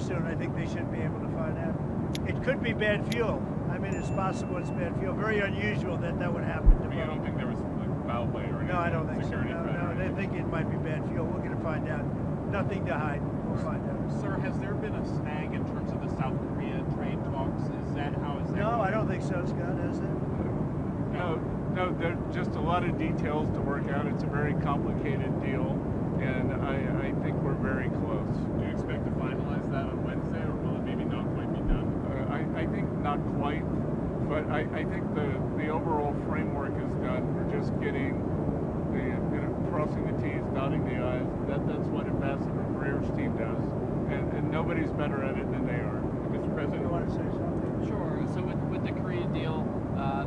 soon, I think they should be able to find out. It could be bad fuel. I mean, it's possible it's bad fuel. Very unusual that that would happen to You don't think there was like foul play or anything? No, I don't think so. Security No, they think it might be bad fuel. We're going to find out. Nothing to hide. We'll find out. Sir, has there been a snag in terms of the South Korea trade talks? Is that how is that? No, I don't think so, Scott. Has there? No, there's just a lot of details to work out. It's a very complicated deal, and I think we're very close. Do you expect to finalize that on Wednesday, or will it maybe not quite be done? I think not quite, but I think the overall framework is done. We're just getting crossing the T's, dotting the I's. That's what Ambassador Greer's team does, and nobody's better at it than they are. Mr. President, you want to say something? Sure. So with the Korea deal,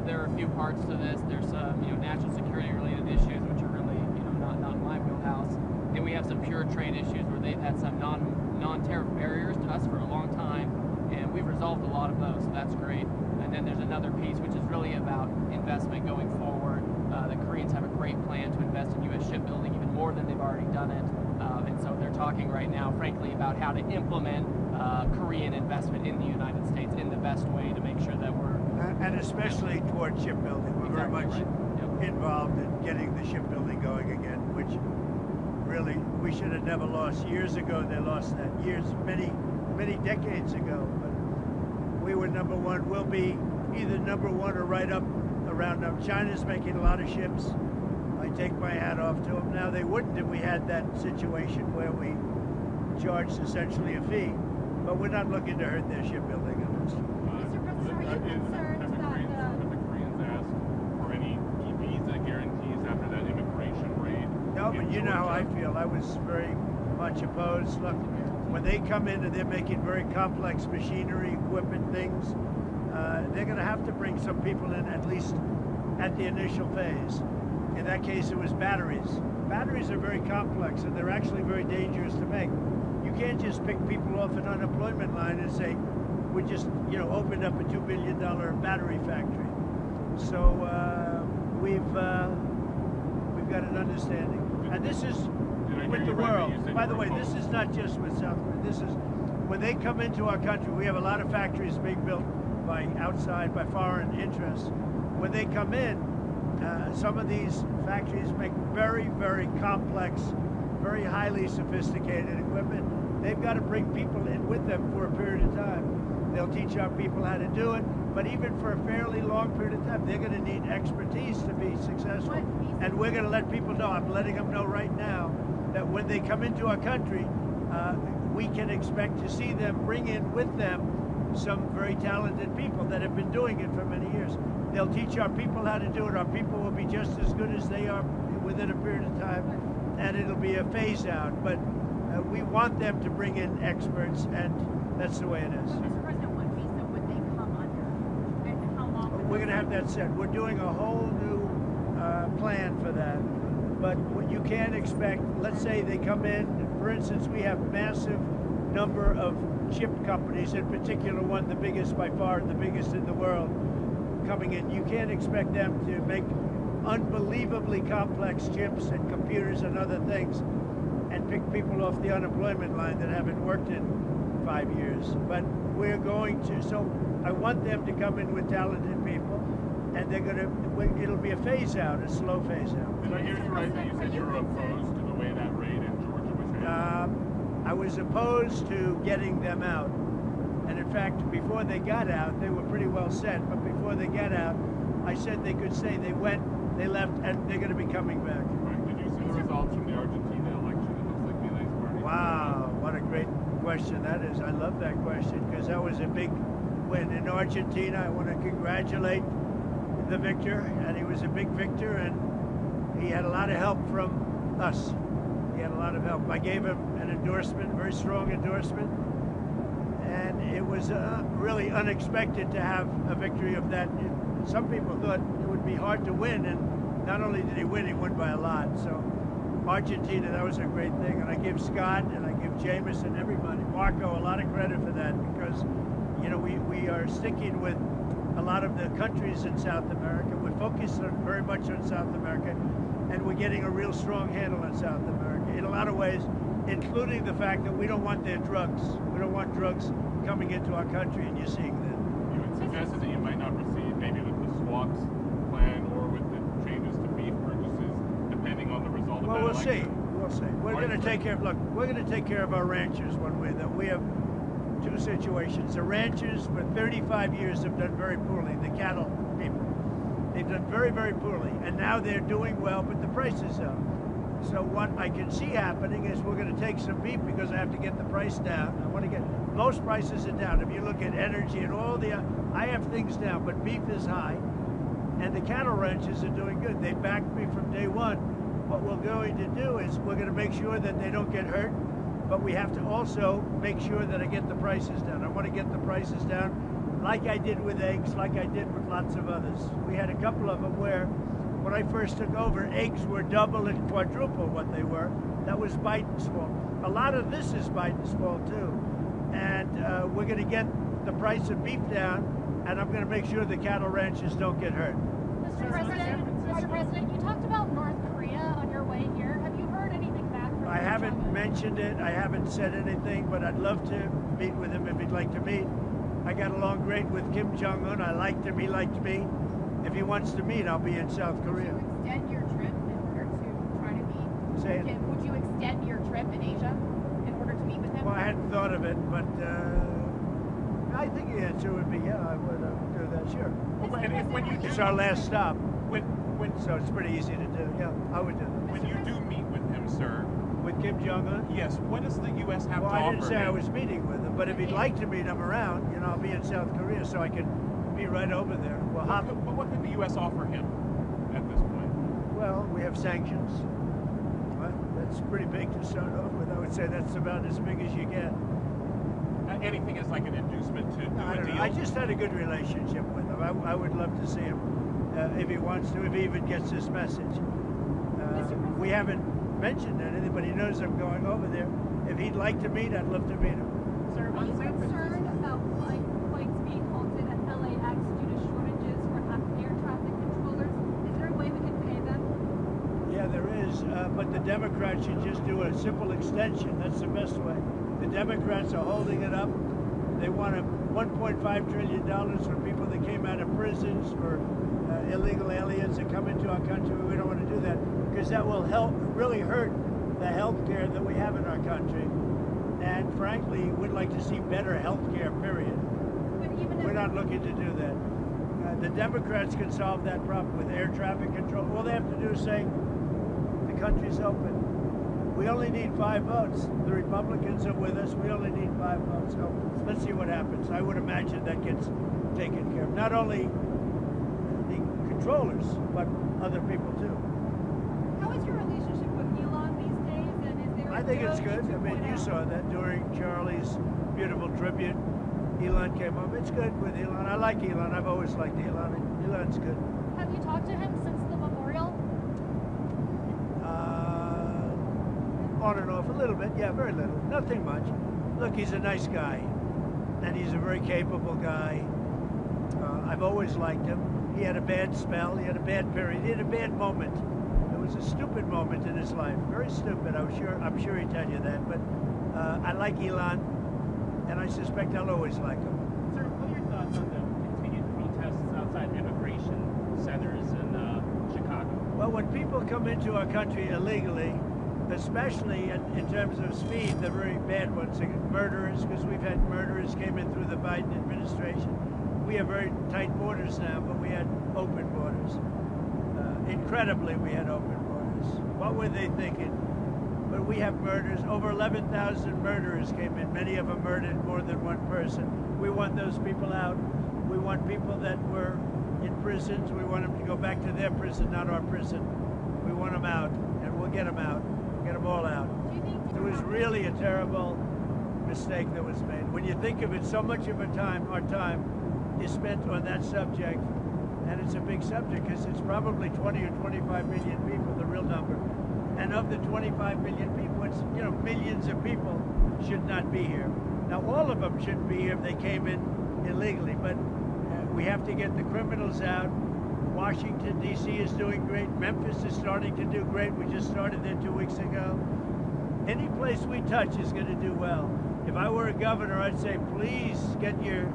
there are a few parts to this. There's national security related issues, which are really not my wheelhouse, and we have some pure trade issues where they've had some non-tariff barriers to us for a long time, and we've resolved a lot of those. So that's great. And then there's another piece which is really about investment going forward. The Koreans have a great plan to invest in U.S. shipbuilding, even more than they've already done it. And so they're talking right now, frankly, about how to implement Korean investment in the United States in the best way to make sure that we're... And especially toward shipbuilding. We're very much involved in getting the shipbuilding going again, which really we should have never lost. Years ago, they lost that. Many decades ago. But we were number one. We'll be either number one or right up around them. China's making a lot of ships. I take my hat off to them. Now, they wouldn't if we had that situation where we charged essentially a fee, but we're not looking to hurt their shipbuilding industry. Mr. President, are you concerned Have the Koreans asked for any visa guarantees after that immigration raid? No, but you know how I feel. I was very much opposed. Look, when they come in and they're making very complex machinery, equipment, things, they're going to have to bring some people in, at least at the initial phase. In that case, it was batteries. Batteries are very complex, and they're actually very dangerous to make. You can't just pick people off an unemployment line and say, we just, opened up a $2 billion battery factory. So we've got an understanding. And this is with the world. By the way, this is not just with South Korea. This is, when they come into our country, we have a lot of factories being built by foreign interests. When they come in, some of these factories make very, very complex, very highly sophisticated equipment. They've got to bring people in with them for a period of time. They'll teach our people how to do it, but even for a fairly long period of time, they're going to need expertise to be successful. And we're going to let people know, I'm letting them know right now, that when they come into our country, we can expect to see them bring in with them some very talented people that have been doing it for many years. They'll teach our people how to do it. Our people will be just as good as they are within a period of time, and it'll be a phase out. But we want them to bring in experts, and that's the way it is. Mr. President, what visa would they come under, and how long? We're going to have that set. We're doing a whole new plan for that. But what you can't expect, let's say they come in, for instance, we have massive number of chip companies, in particular one, the biggest by far, the biggest in the world, coming in. You can't expect them to make unbelievably complex chips and computers and other things and pick people off the unemployment line that haven't worked in 5 years. But we're going to, so I want them to come in with talented people, and they're going to, it'll be a phase out, a slow phase out. Did I hear you right that you said you were opposed to the way that raid in Georgia was handled? I was opposed to getting them out. And in fact, before they got out, they were pretty well set. But before they got out, I said they could stay. They went, they left, and they're going to be coming back. Right. Did you see the results from the Argentina election? It looks like Milei's party. Wow, what a great question that is. I love that question because that was a big win. In Argentina, I want to congratulate the victor, and he was a big victor, and he had a lot of help from us. He had a lot of help. I gave him an endorsement, very strong endorsement, and it was really unexpected to have a victory of that. Some people thought it would be hard to win, and not only did he won by a lot. So Argentina, that was a great thing, and I give Scott and I give Jameis and everybody, Marco, a lot of credit for that because, we are sticking with a lot of the countries in South America. We're focused very much on South America, and we're getting a real strong handle on South America. In a lot of ways, including the fact that we don't want their drugs. We don't want drugs coming into our country, and you're seeing that. You had suggested that you might not proceed maybe with the swaps plan or with the changes to beef purchases, depending on the result of Well, that we'll see. election. We'll see. We're going to take care of. Look, we're going to take care of our ranchers one way. That we have two situations. The ranchers for 35 years have done very poorly. The cattle people, they've done very, very poorly, and now they're doing well, but the price is up. So what I can see happening is we're going to take some beef because I have to get the price down. I want to get most prices are down. If you look at energy and all the, I have things down, but beef is high, and the cattle ranchers are doing good. They backed me from day one. What we're going to do is we're going to make sure that they don't get hurt, but we have to also make sure that I get the prices down. I want to get the prices down like I did with eggs, like I did with lots of others. We had a couple of them where when I first took over, eggs were double and quadruple what they were. That was Biden's fault. A lot of this is Biden's fault too. And we're going to get the price of beef down, and I'm going to make sure the cattle ranchers don't get hurt. Mr. President, you talked about North Korea on your way here. Have you heard anything back from I Kim haven't Jong-un? mentioned it. I haven't said anything, but I'd love to meet with him if he'd like to meet. I got along great with Kim Jong-un. I liked him. He liked me. If he wants to meet, I'll be in South Korea. Would you extend your trip in order to try to meet Say it. Kim? Would you extend your trip in Asia in order to meet with him? Well, I hadn't thought of it, but I think the answer would be yeah, I would do that, sure. And if, when you do, It's our last stop, when so it's pretty easy to do. Yeah, I would do that. when you do meet with him, sir, With Kim Jong-un? yes, what does the U.S. have Well, to I offer didn't say I him? was meeting with him, but if he'd like to meet, I'm around. You know, I'll be in South Korea, so I can be right over there. We'll hop. But what could the U.S. offer him at this point? Well, we have sanctions. Well, that's pretty big to start off with. I would say that's about as big as you get. Anything as like an inducement to do I a don't deal? know. I just had a good relationship with him. I would love to see him if he wants to, if he even gets this message. We haven't mentioned anything, but he knows I'm going over there. If he'd like to meet, I'd love to meet him. Sir, are you concerned about flights being halted at LAX due to shortages for air traffic controllers? Is there a way we can pay them? Yeah, there is, but the Democrats should just do a simple extension. That's the best way. The Democrats are holding it up. They want $1.5 trillion for people that came out of prisons, for illegal aliens that come into our country. We don't want to do that because that will really hurt the health care that we have in our country. And frankly, we'd like to see better health care, period. But even We're if not looking to do that. The Democrats can solve that problem with air traffic control. All they have to do is say, the country's open. We only need 5 votes. The Republicans are with us. We only need 5 votes. So let's see what happens. I would imagine that gets taken care of. Not only the controllers, but other people too. how is your relationship with Elon these days? And is there I think it's good. I mean, you saw that during Charlie's beautiful tribute. Elon came up. It's good with Elon. I like Elon. I've always liked Elon. Elon's good. Have you talked to him since the memorial? On and off a little bit. Yeah, very little. Nothing much. Look, he's a nice guy. And he's a very capable guy. I've always liked him. He had a bad spell. He had a bad period. He had a bad moment. It was a stupid moment in his life. Very stupid. I'm sure he'd tell you that. But I like Elon, and I suspect I'll always like him. Sir, what are your thoughts on the continued protests outside immigration centers in Chicago? Well, when people come into our country illegally, especially in terms of speed, the very bad ones, like murderers, because we've had murderers came in through the Biden administration. We have very tight borders now, but we had open borders. Incredibly, we had open borders. What were they thinking? But we have murders. Over 11,000 murderers came in. Many of them murdered more than one person. We want those people out. We want people that were in prisons. We want them to go back to their prison, not our prison. We want them out, and we'll get them out. Get them all out. Do you think It was really a terrible mistake that was made. When you think of it, so much of our time is spent on that subject, and it's a big subject because it's probably 20 or 25 million people, the real number. And of the 25 million people, it's, you know, millions of people should not be here. Now, all of them shouldn't be here if they came in illegally, but we have to get the criminals out. Washington, D.C. is doing great. Memphis is starting to do great. We just started there 2 weeks ago. any place we touch is going to do well. If I were a governor, I'd say, please get your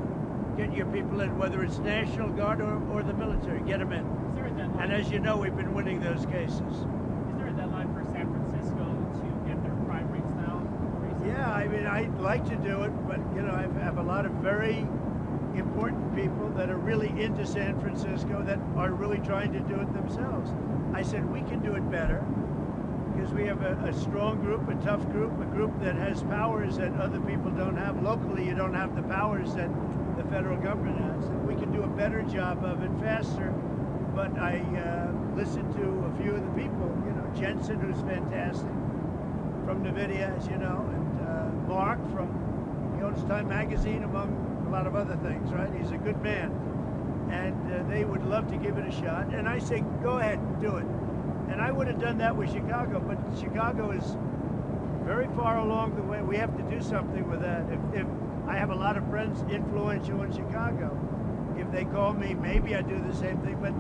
people in, whether it's National Guard or the military, get them in. Is there a deadline? And as you know, we've been winning those cases. Is there a deadline for San Francisco to get their crime rates down? Yeah, I mean, I'd like to do it, but you know, I have a lot of very important people that are really into San Francisco that are really trying to do it themselves. I said we can do it better because we have a strong group, a tough group, a group that has powers that other people don't have. Locally, you don't have the powers that the federal government has. And we can do a better job of it faster. But I listened to a few of the people, you know, Jensen, who's fantastic, from NVIDIA, as you know, and Mark he owns Time Magazine, among a lot of other things, right? He's a good man. And they would love to give it a shot. And I say, go ahead, do it. And I would have done that with Chicago, but Chicago is very far along the way. We have to do something with that. If I have a lot of friends influential in Chicago, if they call me, maybe I do the same thing, but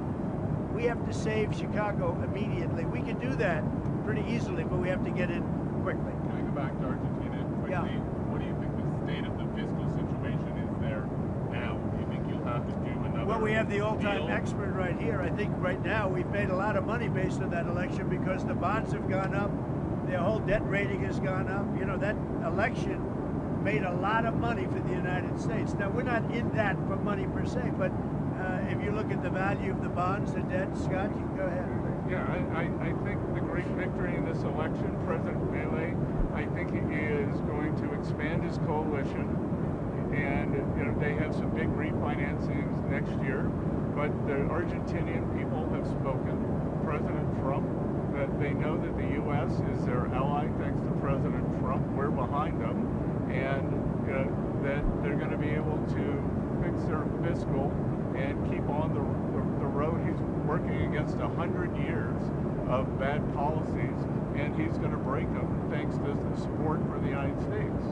we have to save Chicago immediately. We can do that pretty easily, but we have to get in quickly. Can I go back to Argentina quickly? Yeah. What do you think the state of the fiscal situation is there now? Do you think you'll have to do another Well, we have the all-time deal? expert right here. I think right now we've made a lot of money based on that election because the bonds have gone up, their whole debt rating has gone up. You know, that election made a lot of money for the United States. Now, we're not in that for money per se, but if you look at the value of the bonds, the debt, Scott, you can go ahead. Yeah, I think the great victory in this election, President Milei, I think he is going to expand his coalition, and you know they have some big refinancings next year. But the Argentinian people have spoken. President Trump, that they know that the U.S. is their ally thanks to President Trump. We're behind them, and that they're going to be able to fix their fiscal and keep on the road. He's working against 100 years of bad policies, and he's going to break them thanks to the support for the United States.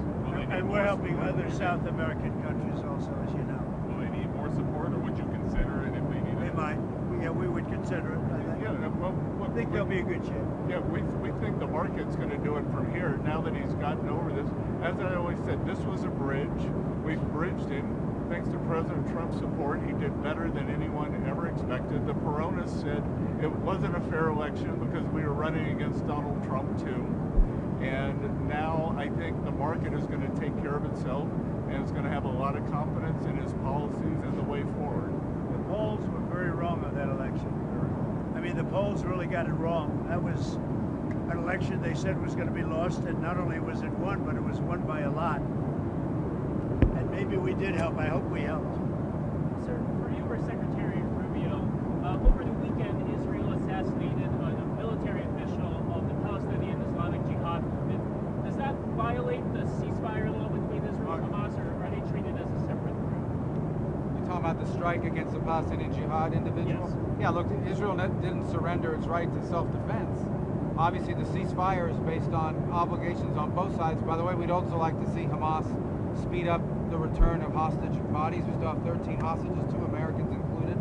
And we're helping other South American countries also, as you know. Will they need more support, or would you consider it if they need They it? might. Yeah, we would consider it, I think. Yeah, well, look, I think they'll be in good shape. Yeah, we think the market's going to do it from here. Now that he's gotten over this, as I always said, this was a bridge. We've bridged him. Thanks to President Trump's support, he did better than anyone ever expected. The Peronis said it wasn't a fair election because we were running against Donald Trump too. And now I think the market is going to take care of itself, and it's going to have a lot of confidence in his policies and the way forward. The polls were very wrong on that election. I mean, the polls really got it wrong. That was an election they said was going to be lost, and not only was it won, but it was won by a lot. And maybe we did help. I hope we helped. Sir, for you or Secretary Rubio, over the weekend, Israel assassinated a military official of the Palestinian Islamic Jihad movement. Does that violate the ceasefire law between Israel and Hamas, or are they treated as a separate group? You're talking about the strike against the Palestinian Jihad individual? Yes. Yeah, look, Israel didn't surrender its right to self-defense. Obviously, the ceasefire is based on obligations on both sides. By the way, we'd also like to see Hamas speed up the return of hostage bodies. We still have 13 hostages, 2 Americans included.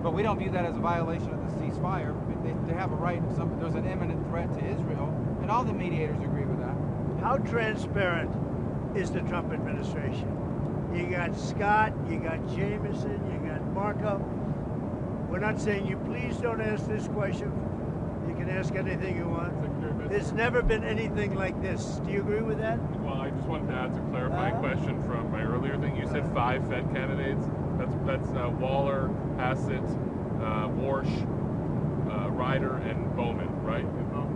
But we don't view that as a violation of the ceasefire. They have a right. There's an imminent threat to Israel, and all the mediators agree with that. How transparent is the Trump administration? You got Scott, you got Jameson, you got Marco. We're not saying you please don't ask this question. You can ask anything you want. There's never been anything like this. Do you agree with that? Well, I just wanted to ask a clarifying question from my earlier thing. You said 5 Fed candidates. That's Waller, Hassett, Warsh, Ryder, and Bowman, right?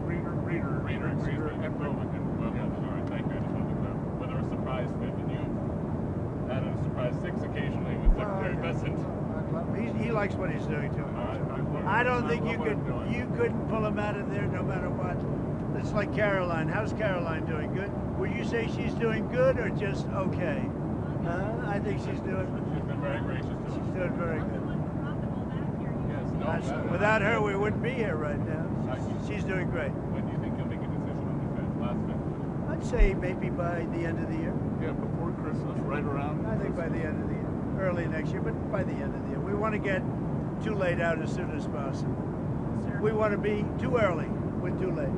Reader, and Bowman. Okay. All right, thank you. I just wanted to clarify. Whether a surprise 5th, and you added a surprise 6th occasionally with Secretary Bessent. He likes what he's doing too. I don't think you couldn't pull him out of there no matter what. It's like Caroline. How's Caroline doing? Good? Would you say she's doing good or just okay? I think she's doing. She's been very gracious to us. She's doing very good. Yes, no. Without her, we wouldn't be here right now. She's doing great. When do you think you'll make a decision on the Fed? Last Fed? I'd say maybe by the end of the year. Yeah, before Christmas, right around. I think by the end of the year. Early next year, but by the end of the year. We want to get too late out as soon as possible. Sir, We want to be too early with too late.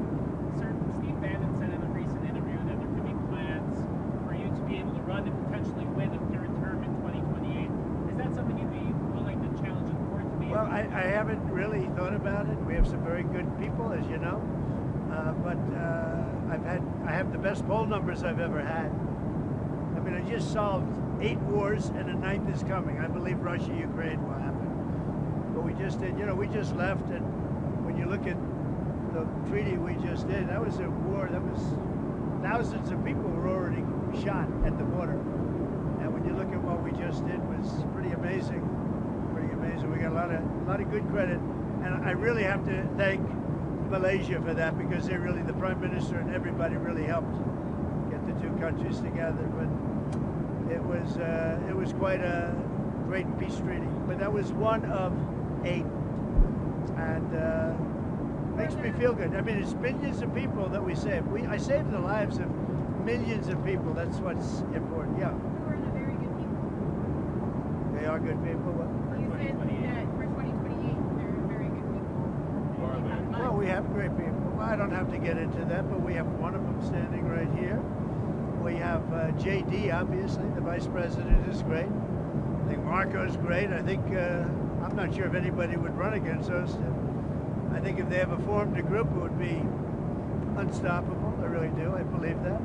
Sir, Steve Bannon said in a recent Well, I haven't really thought about it. We have some very good people, as you know, but I have the best poll numbers I've ever had. I mean, I just solved 8 wars and a 9th is coming. I believe Russia, Ukraine will happen. But we just did, we just left, and when you look at the treaty we just did, that was a war that was thousands of people were already shot at the border. And when you look at what we just did, was pretty amazing. Pretty amazing. We got a lot of good credit, and I really have to thank Malaysia for that, because they really, the Prime Minister and everybody really helped get the 2 countries together. But it was quite a great peace treaty. But that was one of 8, and makes me feel good. I mean, it's millions of people that we saved. I saved the lives of millions of people. That's what's important. Yeah. Who are the very good people? They are good people. You said that for 2028, they're very good people. Who are they? Well, we have great people. Well, I don't have to get into that, but we have one of them standing right here. We have JD, obviously. The Vice President is great. I think Marco's great. I think, I'm not sure if anybody would run against us. I think if they ever formed a group, it would be unstoppable. I really do. I believe that.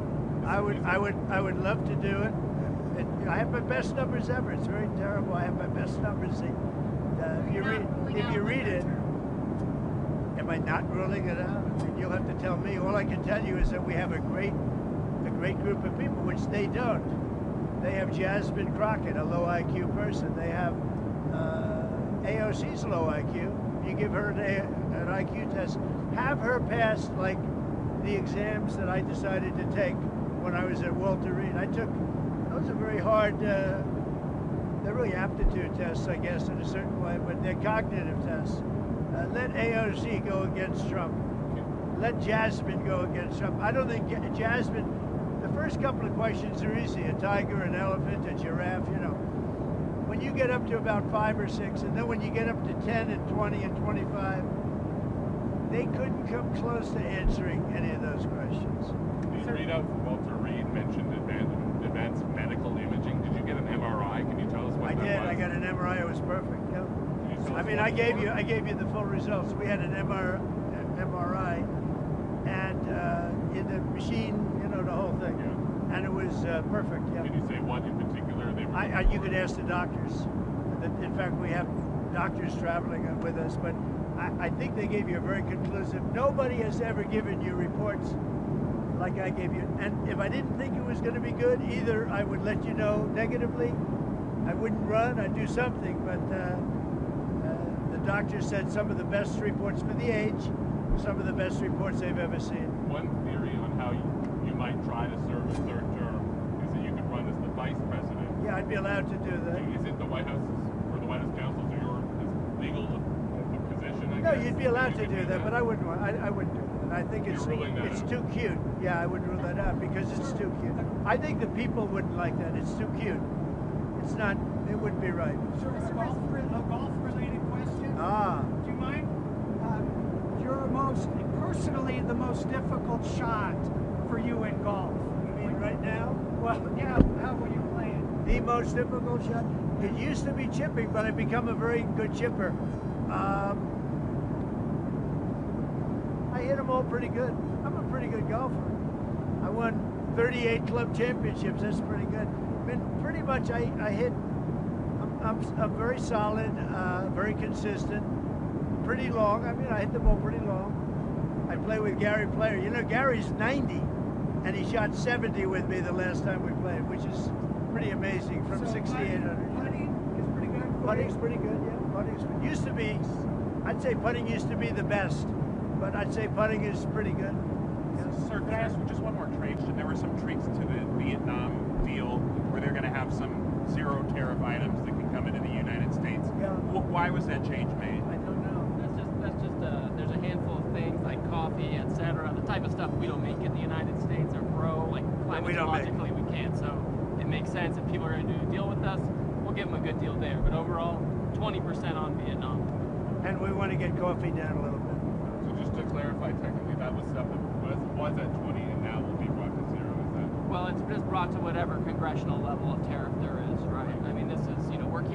I would love to do it. I have my best numbers ever. It's very terrible. I have my best numbers. If you read it, am I not ruling it out? I mean, you'll have to tell me. All I can tell you is that we have a great group of people, which they don't. They have Jasmine Crockett, a low IQ person. They have AOC's low IQ. You give her an IQ test, have her pass like the exams that I decided to take when I was at Walter Reed. Those are very hard, they're really aptitude tests, I guess, in a certain way, but they're cognitive tests. Let AOC go against Trump. Let Jasmine go against Trump. I don't think Jasmine, the first couple of questions are easy, a tiger, an elephant, a giraffe, When you get up to about 5 or 6, and then when you get up to 10 and 20 and 25, they couldn't come close to answering any of those questions. The readout from Walter Reed mentioned advanced medical imaging. Did you get an MRI? Can you tell us what that was? I did. I got an MRI. It was perfect. Yeah. I mean, I gave you the full results. We had an MRI, and in the machine, the whole thing, yeah. and it was perfect. Yeah. Did you say what in particular they were? You could ask the doctors. In fact, we have doctors traveling with us, but I think they gave you a very conclusive. Nobody has ever given you reports like I gave you. And if I didn't think it was going to be good, either I would let you know negatively, I wouldn't run, I'd do something. But the doctor said some of the best reports for the age, some of the best reports they've ever seen. One theory on how you might try to serve a 3rd term is that you could run as the vice president. Yeah, I'd be allowed to do that. Is it the White House or the White House counsel or your legal position? I guess? You'd be allowed to do that, but I wouldn't. I wouldn't do it. And I think it's too cute. Yeah, I would rule that out because it's too cute. I think the people wouldn't like that. It's too cute. It's not. It wouldn't be right. Sir, a golf-related question. Do you mind? Your personally the most difficult shot for you in golf. You mean right now? Well, yeah. How were you playing? The most difficult shot. It used to be chipping, but I've become a very good chipper. I hit them all pretty good. I'm a pretty good golfer. I won 38 club championships. That's pretty good. I mean, pretty much I hit. I'm very solid, very consistent, pretty long. I mean, I hit the ball pretty long. I play with Gary Player. Gary's 90, and he shot 70 with me the last time we played, which is pretty amazing from 6,800. Putting is pretty good. Putting's pretty good, yeah. Putting's used to be. I'd say putting used to be the best, but I'd say putting is pretty good. Yeah. Sir, can I ask you just one more trade? There were some tweaks to the Vietnam deal where they're going to have some zero tariff items that can come into the United States. Yeah. Why was that change made? I don't know. That's just there's a handful of things like coffee, etc. The type of stuff we don't make in the United States or grow, like climatologically we can't. So it makes sense if people are going to do a deal with us, we'll give them a good deal there. But overall, 20% on Vietnam. And we want to get coffee down a little bit. So just to clarify, technically that was stuff that was at 20 and now will be brought to 0. Is that? Well, it's just brought to whatever congressional level of tariff there is, right? I mean, this is,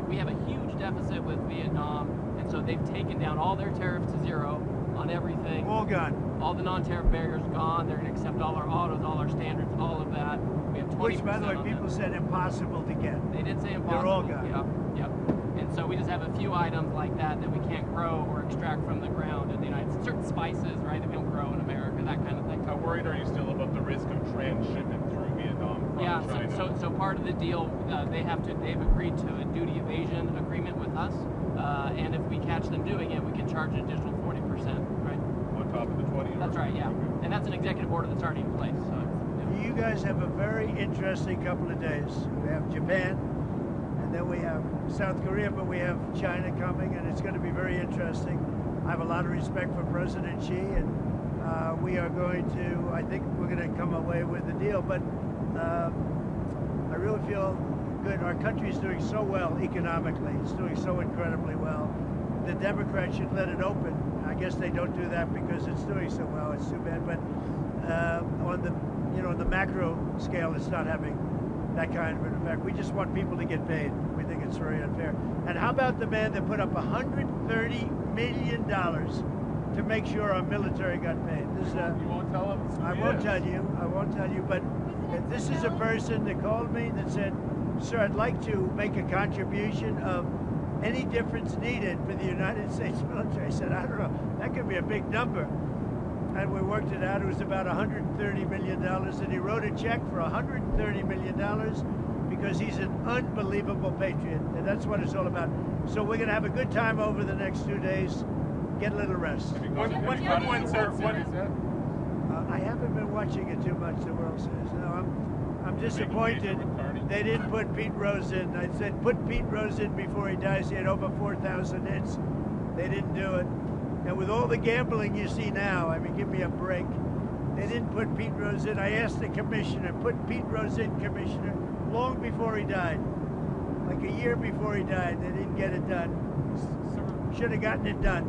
we have a huge deficit with Vietnam, and so they've taken down all their tariffs to zero on everything. All gone. All the non-tariff barriers gone. They're going to accept all our autos, all our standards, all of that. We have 20%. Which, by the way, on people them. said impossible to get. They did say impossible. They're all gone. Yep. And so we just have a few items like that that we can't grow or extract from the ground in the United States. Certain spices, right, that we don't grow in America, that kind of thing. How worried are you still about the risk of transshipment through Vietnam from Yeah, China? so part of the deal, they've agreed to a duty evasion agreement with us, and if we catch them doing it, we can charge an additional 40%, right? On top of the 20? That's right, yeah. And that's an executive order that's already in place. So You guys have a very interesting couple of days. We have Japan, and then we have South Korea, but we have China coming, and it's going to be very interesting. I have a lot of respect for President Xi, and we are going to, I think we're going to come away with a deal, but I really feel good. Our country is doing so well economically. It's doing so incredibly well. The Democrats should let it open. I guess they don't do that because it's doing so well. It's too bad, but on the macro scale, it's not having that kind of an effect. We just want people to get paid. We think it's very unfair. And how about the man that put up $130 million to make sure our military got paid? This, you won't tell us? I won't tell you, but this is a person that called me that said, sir, I'd like to make a contribution of any difference needed for the United States military. I said, I don't know, that could be a big number. And we worked it out. It was about $130 million, and he wrote a check for $130 million because he's an unbelievable patriot, and that's what it's all about. So we're going to have a good time over the next 2 days. Get a little rest. What one, sir? I haven't been watching it too much, the World Series. No, I'm disappointed they didn't put Pete Rose in. I said, put Pete Rose in before he dies. He had over 4,000 hits. They didn't do it. And with all the gambling you see now, I mean, give me a break. They didn't put Pete Rose in. I asked the commissioner, put Pete Rose in, commissioner, long before he died. Like a year before he died, they didn't get it done. Should have gotten it done.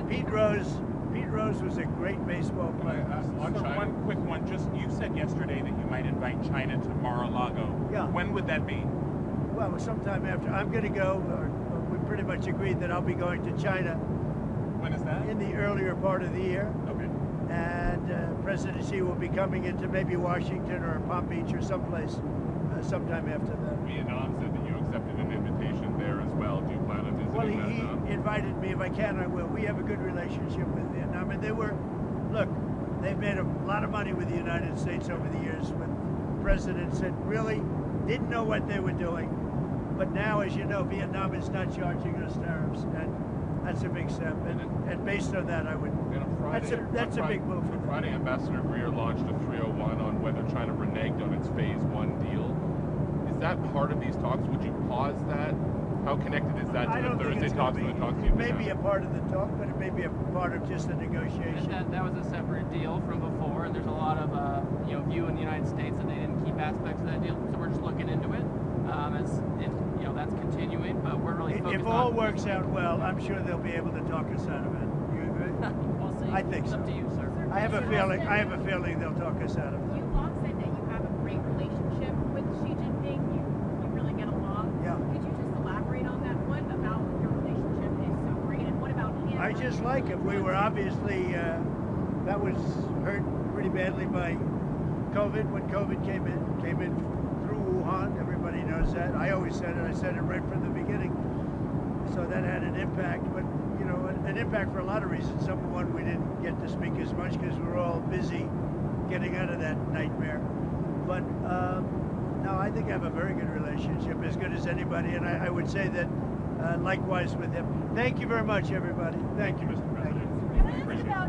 Pete Rose was a great baseball player. One quick one. Just you said yesterday that you might invite China to Mar-a-Lago. Yeah. When would that be? Well, sometime after. I'm going to go. We pretty much agreed that I'll be going to China. When is that? In the earlier part of the year. Okay. And President Xi will be coming into maybe Washington or Palm Beach or someplace sometime after that. Vietnam said that you accepted an invitation there as well. Do you plan on visiting Vietnam? Well, he invited me. If I can, I will. We have a good relationship with Vietnam. And they've made a lot of money with the United States over the years with presidents that really didn't know what they were doing. But now, as you know, Vietnam is not charging us tariffs. And that's a big step. And based on that, I would. That's a big move for them. Friday, Ambassador Greer launched a 301 on whether China reneged on its Phase 1 deal. Is that part of these talks? Would you pause that? How connected is that to the Thursday talks and the talks you've been It may be a having? part of the talk, but it may be a part of just the negotiation. That was a separate deal from before, and there's a lot of view in the United States that they didn't keep aspects of that deal. So we're just looking into it. That's continuing, but we're really focused on. If all works out well, I'm sure they'll be able to talk us out of it. You agree? We'll see. I think it's so. Up to you, sir. I have a feeling they'll talk us out of it. You've long said that you have a great relationship with Xi Jinping. You really get along. Yeah. Could you just elaborate on that? What about your relationship is so great, and what about him? I just like him. We were obviously that was hurt pretty badly by COVID when COVID came in through Wuhan. Everybody knows that. I always said it. I said it right from the beginning. So that had an impact, but an impact for a lot of reasons. Number one, we didn't get to speak as much because we were all busy getting out of that nightmare. But no, I think I have a very good relationship, as good as anybody, and I would say that likewise with him. Thank you very much, everybody. Thank you, Mr. President. Can I ask about